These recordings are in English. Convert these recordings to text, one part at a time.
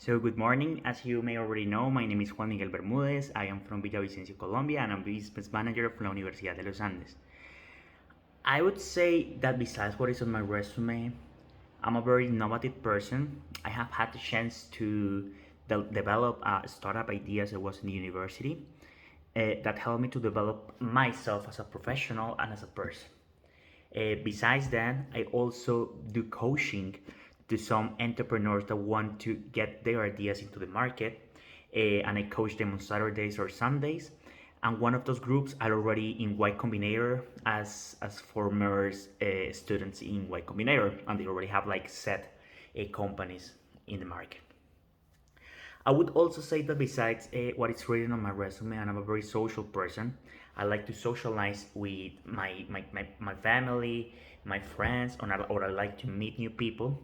So good morning. As you may already know, my name is Juan Miguel Bermudez. I am from Villavicencio, Colombia, and I'm business manager of la Universidad de los Andes. I would say that besides what is on my resume, I'm a very innovative person. I have had the chance to develop startup ideas. I was in the university that helped me to develop myself as a professional and as a person. Besides that, I also do coaching to some entrepreneurs that want to get their ideas into the market, and I coach them on Saturdays or Sundays. And one of those groups are already in Y Combinator as former students in Y Combinator, and they already have like set companies in the market. I would also say that besides what is written on my resume, and I'm a very social person, I like to socialize with my family, my friends, or I like to meet new people.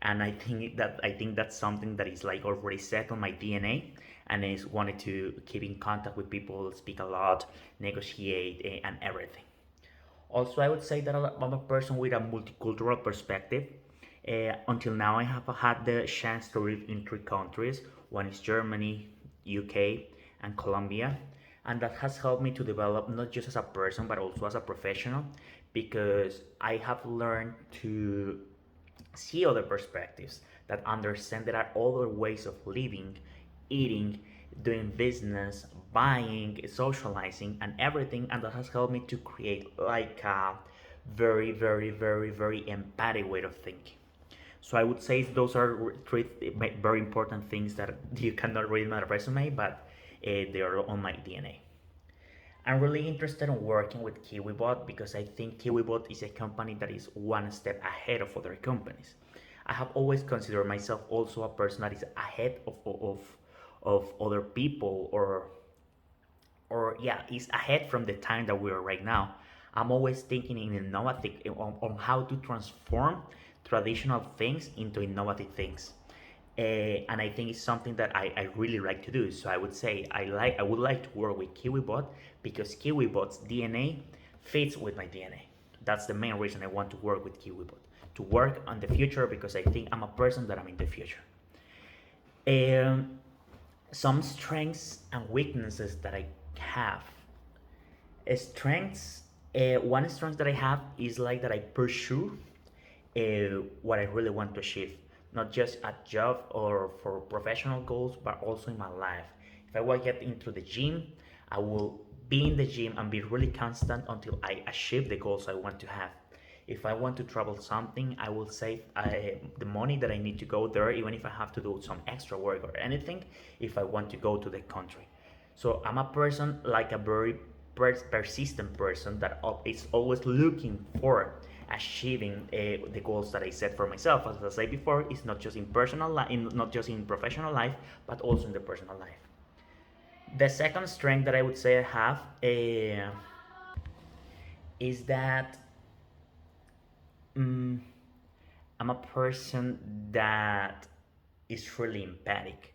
And I think that's something that is like already set on my DNA, and is wanted to keep in contact with people, speak a lot, negotiate, and everything. Also, I would say that I'm a person with a multicultural perspective. Until now, I have had the chance to live in three countries. One is Germany, UK, and Colombia. And that has helped me to develop not just as a person, but also as a professional, because I have learned to see other perspectives, that understand there are other ways of living, eating, doing business, buying, socializing, and everything. And that has helped me to create like a very, very, very, very empathic way of thinking. So I would say those are three very important things that you cannot read in my resume, but they are on my DNA. I'm really interested in working with Kiwibot because I think Kiwibot is a company that is one step ahead of other companies. I have always considered myself also a person that is ahead of other people, or yeah, is ahead from the time that we are right now. I'm always thinking in innovative on how to transform traditional things into innovative things. And I think it's something that I really like to do. So I would say I would like to work with Kiwibot because Kiwibot's DNA fits with my DNA. That's the main reason I want to work with Kiwibot, to work on the future, because I think I'm a person that I'm in the future. Um, some strengths and weaknesses that I have. Strengths. One strength that I have is like that I pursue what I really want to achieve, not just a job or for professional goals, but also in my life. If I want to get into the gym, I will be in the gym and be really constant until I achieve the goals I want to have. If I want to travel something, I will save the money that I need to go there, even if I have to do some extra work or anything, if I want to go to the country. So I'm a person like a very persistent person that is always looking for achieving the goals that I set for myself. As I said before, it's not just in personal life, not just in professional life, but also in the personal life. The second strength that I would say I have is that um, I'm a person that is really empathic.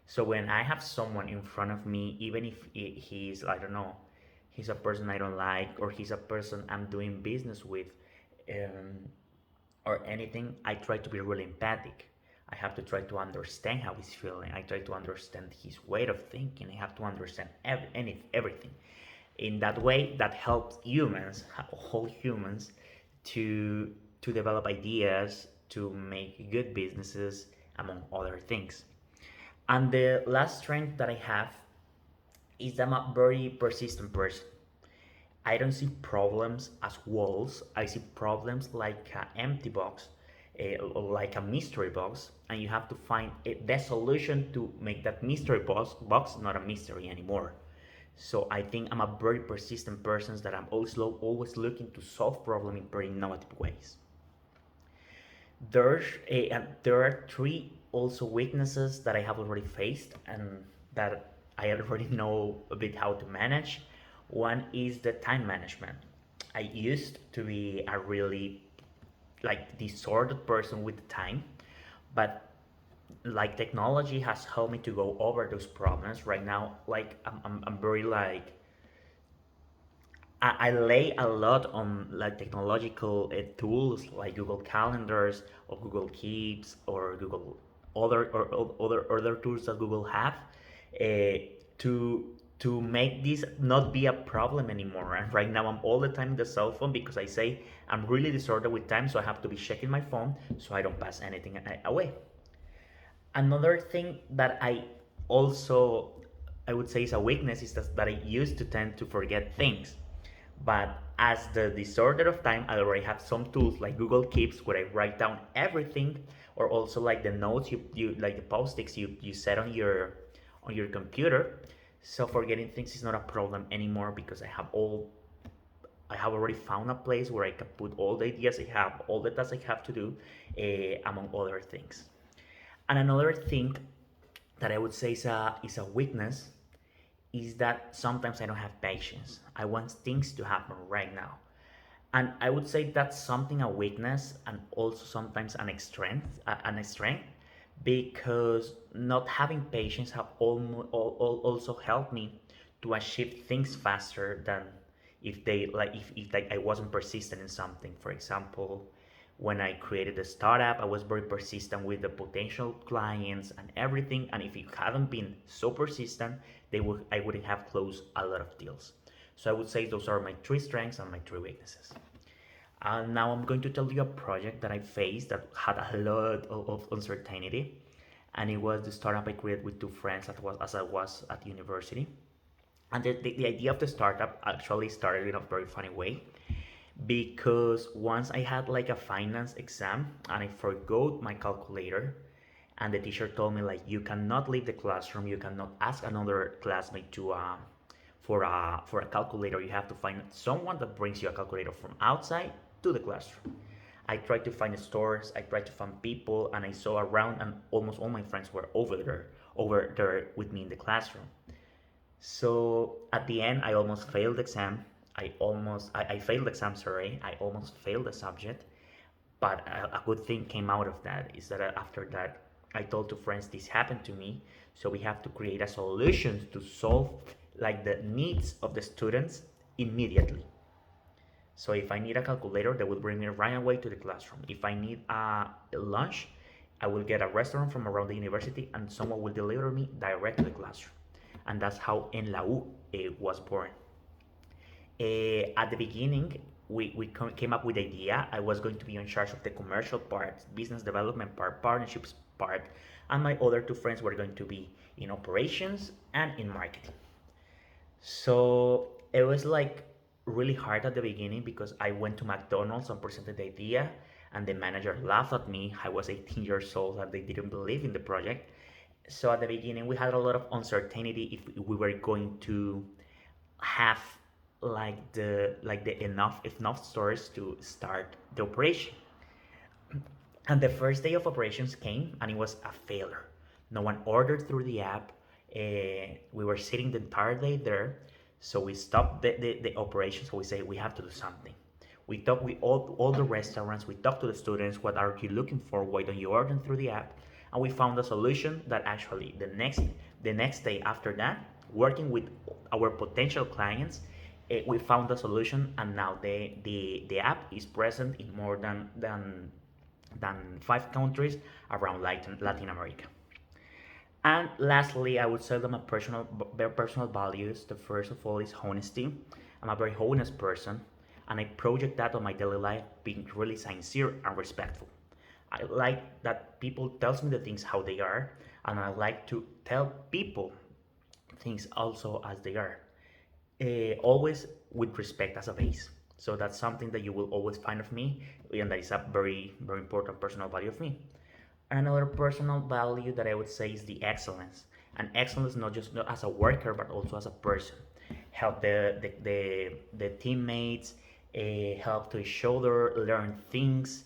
So when I have someone in front of me, even if he's, I don't know, he's a person I don't like, or he's a person I'm doing business with, um, or anything, I try to be really empathic. I have to try to understand how he's feeling. I try to understand his way of thinking. I have to understand everything. In that way, that helps humans, whole humans, to to develop ideas, to make good businesses, among other things. And the last strength that I have is that I'm a very persistent person. I don't see problems as walls. I see problems like an empty box, like a mystery box, and you have to find the solution to make that mystery box not a mystery anymore. So I think I'm a very persistent person, that I'm also always looking to solve problems in very innovative ways. There are three also weaknesses that I have already faced and that I already know a bit how to manage. One is the time management. I used to be a really like disordered person with the time, but like technology has helped me to go over those problems. Right now, like I'm very like I lay a lot on like technological tools like Google Calendars or Google Keeps or Google other tools that Google have uh, to make this not be a problem anymore. And right now I'm all the time in the cell phone because I say I'm really disordered with time, so I have to be checking my phone so I don't pass anything away. Another thing that also I would say is a weakness is that I used to tend to forget things. But as the disorder of time, I already have some tools like Google Keeps where I write down everything, or also like the notes you like the post-its you set on your computer. So forgetting things is not a problem anymore because I have already found a place where I can put all the ideas I have, all the tasks I have to do, among other things. And another thing that I would say is a weakness is that sometimes I don't have patience. I want things to happen right now. And I would say that's something a weakness and also sometimes an strength because not having patience have also helped me to achieve things faster than if like I wasn't persistent in something. For example, when I created a startup, I was very persistent with the potential clients and everything. And if it hadn't been so persistent, I wouldn't have closed a lot of deals. So I would say those are my three strengths and my three weaknesses. And now I'm going to tell you a project that I faced that had a lot of uncertainty. And it was the startup I created with two friends as I was at university. And the idea of the startup actually started in a very funny way because once I had like a finance exam and I forgot my calculator, and the teacher told me like you cannot leave the classroom, you cannot ask another classmate to for a calculator. You have to find someone that brings you a calculator from outside to the classroom. I tried to find stores, I tried to find people, and I saw around, and almost all my friends were over there with me in the classroom. So at the end, I almost failed the exam. I failed the exam, sorry. I almost failed the subject. But a good thing came out of that is that after that, I told two friends this happened to me. So we have to create a solution to solve like the needs of the students immediately. So if I need a calculator, they will bring me right away to the classroom. If I need a lunch, I will get a restaurant from around the university and someone will deliver me direct to the classroom. And that's how En La U was born. At the beginning, we came up with the idea. I was going to be in charge of the commercial part, business development part, partnerships part, and my other two friends were going to be in operations and in marketing. So it was like really hard at the beginning because I went to McDonald's and presented the idea, and the manager laughed at me. I was 18 years old and they didn't believe in the project. So at the beginning, we had a lot of uncertainty if we were going to have the enough stores to start the operation. And the first day of operations came and it was a failure. No one ordered through the app. We were sitting the entire day there. So we stopped the operation. So we say we have to do something. We talked with all the restaurants. We talked to the students. What are you looking for? Why don't you order through the app? And we found a solution that actually the next day after that, working with our potential clients, we found a solution, and now the app is present in more than 5 countries around Latin America. And lastly, I would say that my personal values. The first of all is honesty. I'm a very honest person, and I project that on my daily life, being really sincere and respectful. I like that people tells me the things how they are, and I like to tell people things also as they are. Always with respect as a base. So that's something that you will always find of me, and that is a very very important personal value of me. Another personal value that I would say is the excellence, and excellence not as a worker but also as a person. Help the teammates, help to each other, learn things,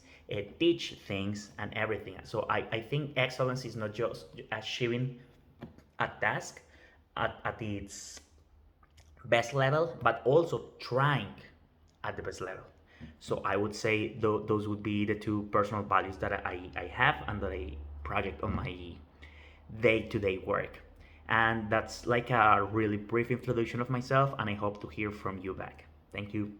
teach things, and everything. So I think excellence is not just achieving a task at its best level, but also trying at the best level. So I would say those would be the two personal values that I have and that I project on my day-to-day work. And that's like a really brief introduction of myself, and I hope to hear from you back. Thank you.